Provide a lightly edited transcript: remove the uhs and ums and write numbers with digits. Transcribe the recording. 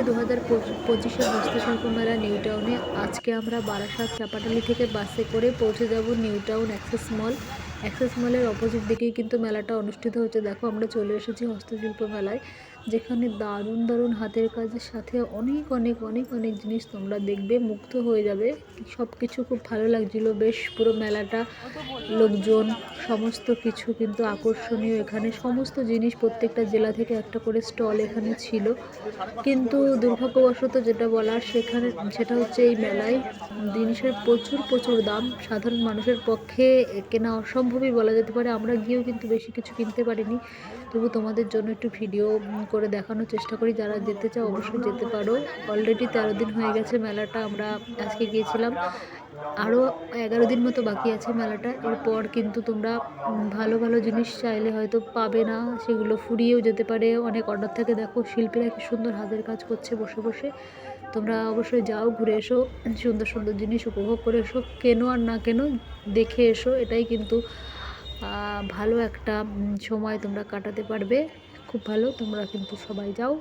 2025 হস্তশিল্প মেলা নিউ টাউনে। আজকে আমরা বারাসাত চাপাটালি থেকে বাসে করে পৌঁছে যাব নিউ টাউন অ্যাক্সেস মল। অ্যাক্সেস মলের অপোজিট দিকেই কিন্তু মেলাটা অনুষ্ঠিত হচ্ছে। দেখো আমরা চলে এসেছি হস্তশিল্প মেলায়, যেখানে দারুণ দারুণ হাতের কাজের সাথে অনেক অনেক অনেক অনেক জিনিস তোমরা দেখবে, মুগ্ধ হয়ে যাবে। সব কিছু খুব ভালো লাগছিলো, বেশ পুরো মেলাটা, লোকজন, সমস্ত কিছু কিন্তু আকর্ষণীয়। এখানে সমস্ত জিনিস প্রত্যেকটা জেলা থেকে একটা করে স্টল এখানে ছিল, কিন্তু দুর্ভাগ্যবশত যেটা বলার সেটা হচ্ছে এই মেলায় জিনিসের প্রচুর প্রচুর দাম, সাধারণ মানুষের পক্ষে কেনা অসম্ভবই বলা যেতে পারে। আমরা গিয়েও কিন্তু বেশি কিছু কিনতে পারিনি, তবু তোমাদের জন্য একটু ভিডিও করে দেখানোর চেষ্টা করি। যারা যেতে চাও অবশ্যই যেতে পারো। অলরেডি 13 দিন হয়ে গেছে মেলাটা, আমরা আজকে গিয়েছিলাম, আরও 11 দিন মতো বাকি আছে মেলাটা। এরপর কিন্তু তোমরা ভালো ভালো জিনিস চাইলে হয়তো পাবে না, সেগুলো ফুরিয়েও যেতে পারে। অনেক অর্ডার থেকে, দেখো শিল্পীরা কি সুন্দর হাতের কাজ করছে বসে বসে। তোমরা অবশ্যই যাও, ঘুরে এসো, সুন্দর সুন্দর জিনিস উপভোগ করে এসো, কেনো আর না কেনো দেখে এসো। এটাই কিন্তু ভালো একটা সময় তোমরা কাটাতে পারবে, খুব ভালো। তোমরা কিন্তু সবাই যাও।